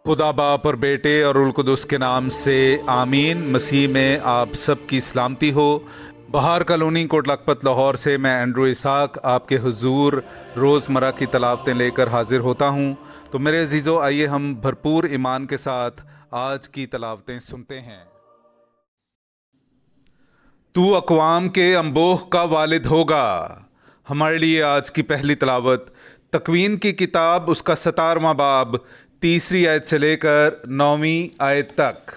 खुदा बाप और बेटे और उल कुदस के नाम से आमीन। मसीह में आप सब की सलामती हो। बहार कॉलोनी कोट लखपत लाहौर से मैं एंड्रू इसाक आपके हुजूर रोज़मर्रा की तलावतें लेकर हाजिर होता हूँ। तो मेरे अजीज़ों, आइए हम भरपूर ईमान के साथ आज की तलावतें सुनते हैं। तू अक़वाम के अंबोह का वालिद होगा। हमारे लिए आज की पहली तलावत तकवीन की किताब उसका 17वां बाब 3री आयत से लेकर 9वीं आयत तक।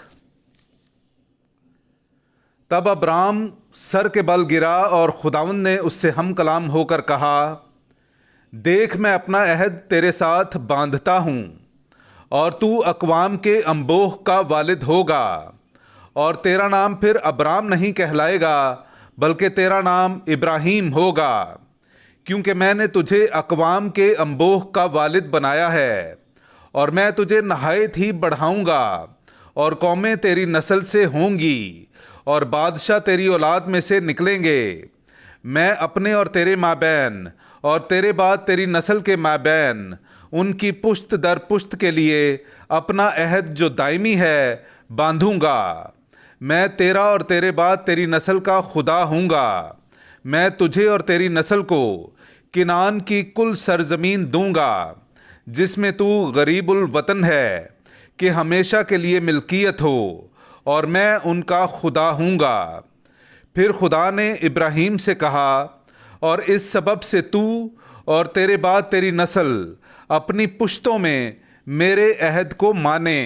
तब अब्राम सर के बल गिरा और खुदावंद ने उससे हम कलाम होकर कहा, देख मैं अपना अहद तेरे साथ बांधता हूँ और तू अक़वाम के अंबोह का वालिद होगा और तेरा नाम फिर अब्राम नहीं कहलाएगा बल्कि तेरा नाम इब्राहीम होगा, क्योंकि मैंने तुझे अक़वाम के अंबोह का वालिद बनाया है और मैं तुझे नहायत ही बढ़ाऊंगा और कौमें तेरी नस्ल से होंगी और बादशाह तेरी औलाद में से निकलेंगे। मैं अपने और तेरे माबैन और तेरे बाद तेरी नस्ल के माबैन उनकी पुश्त दर पुश्त के लिए अपना अहद जो दायमी है बांधूंगा। मैं तेरा और तेरे बाद तेरी नस्ल का खुदा हूँगा। मैं तुझे और तेरी नस्ल को किनान की कुल सरजमीन दूंगा जिसमें तू गरीबुल वतन है, कि हमेशा के लिए मिल्कियत हो, और मैं उनका खुदा हूँगा। फिर खुदा ने इब्राहीम से कहा, और इस सबब से तू और तेरे बाद तेरी नस्ल अपनी पुश्तों में मेरे अहद को माने।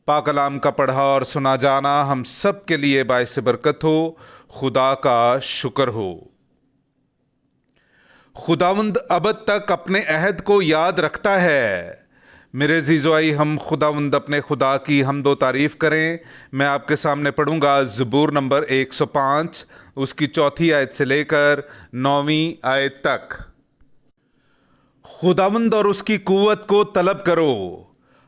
पाक कलाम का पढ़ा और सुना जाना हम सब के लिए बाइस बरकत हो। खुदा का शुक्र हो। खुदावंद अब तक अपने अहद को याद रखता है। मेरे जीजोई, हम खुदावंद अपने खुदा की हमदो तारीफ़ करें। मैं आपके सामने पढ़ूंगा ज़बूर नंबर 105 उसकी 4थी आयत से लेकर 9वीं आयत तक। खुदावंद और उसकी कुव्वत को तलब करो,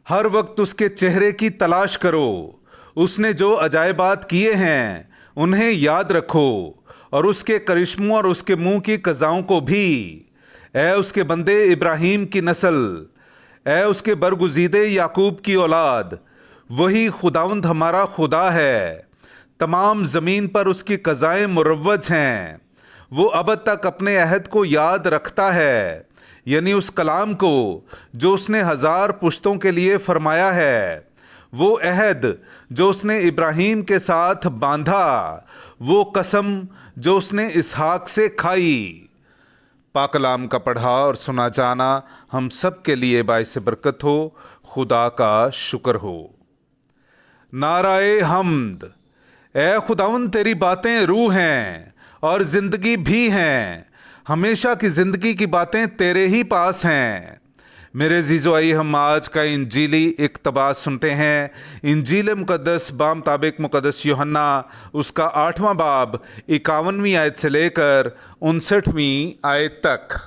हर वक्त उसके चेहरे की तलाश करो। उसने जो अजायबात किए हैं उन्हें याद रखो और उसके करिश्मों और उसके मुंह की कज़ाओं को भी। ऐ उसके बंदे इब्राहीम की नस्ल, ऐ उसके बरगुज़ीदे याकूब की औलाद, वही खुदावंद हमारा खुदा है। तमाम ज़मीन पर उसकी कज़ाएँ मुरव्वज हैं। वो अब तक अपने अहद को याद रखता है, यानी उस कलाम को जो उसने 1000 पुश्तों के लिए फरमाया है। वो अहद जो उसने इब्राहीम के साथ बांधा, वो कसम जो उसने इसहाक से खाई। पाक कलाम का पढ़ा और सुना जाना हम सब के लिए बाइस बरकत हो। खुदा का शुक्र हो। नाराए हम्द। ए खुदावंद, तेरी बातें रूह हैं और ज़िंदगी भी हैं। हमेशा की ज़िंदगी की बातें तेरे ही पास हैं। मेरे जीजो, आइए हम आज का इंजीली इक़्तबास सुनते हैं। इंजील मुक़द्दस बामुताबिक मुक़द्दस यूहन्ना उसका 8वां बाब 51वीं आयत से लेकर 59वीं आयत तक।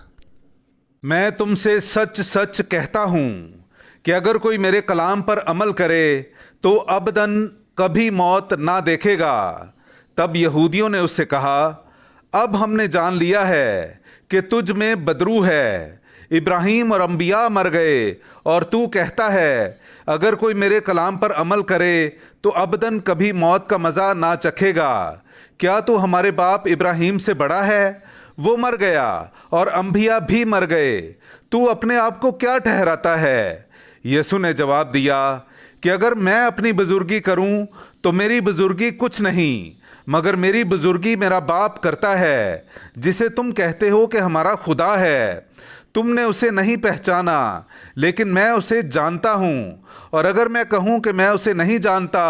मैं तुमसे सच सच कहता हूँ कि अगर कोई मेरे कलाम पर अमल करे तो अबदन कभी मौत ना देखेगा। तब यहूदियों ने उससे कहा, अब हमने जान लिया है कि तुझ में बदरू है। इब्राहीम और अंबिया मर गए और तू कहता है, अगर कोई मेरे कलाम पर अमल करे तो अबदन कभी मौत का मज़ा ना चखेगा। क्या तू हमारे बाप इब्राहीम से बड़ा है? वो मर गया और अंबिया भी मर गए। तू अपने आप को क्या ठहराता है? यीशु ने जवाब दिया कि अगर मैं अपनी बुजुर्गी करूं तो मेरी बुजुर्गी कुछ नहीं, मगर मेरी बुजुर्गी मेरा बाप करता है, जिसे तुम कहते हो कि हमारा खुदा है। तुमने उसे नहीं पहचाना, लेकिन मैं उसे जानता हूँ, और अगर मैं कहूँ कि मैं उसे नहीं जानता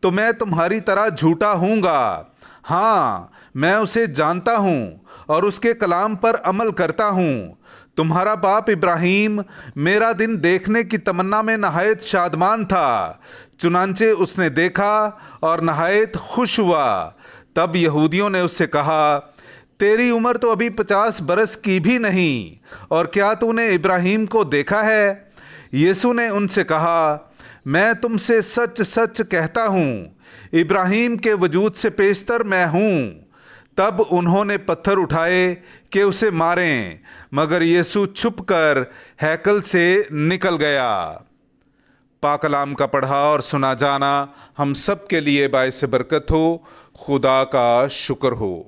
तो मैं तुम्हारी तरह झूठा हूँगा। हाँ, मैं उसे जानता हूँ और उसके कलाम पर अमल करता हूँ। तुम्हारा बाप इब्राहीम मेरा दिन देखने की तमन्ना में नहायत शादमान था, चुनांचे उसने देखा और नहायत खुश हुआ। तब यहूदियों ने उससे कहा, तेरी उम्र तो अभी 50 बरस की भी नहीं, और क्या तूने इब्राहीम को देखा है? यीशु ने उनसे कहा, मैं तुमसे सच सच कहता हूँ, इब्राहीम के वजूद से पेशतर मैं हूँ। तब उन्होंने पत्थर उठाए कि उसे मारें, मगर यीशु छुपकर हैकल से निकल गया। پاک کلام کا پڑھا اور سنا جانا ہم سب کے لیے باعث برکت ہو. خدا کا شکر ہو.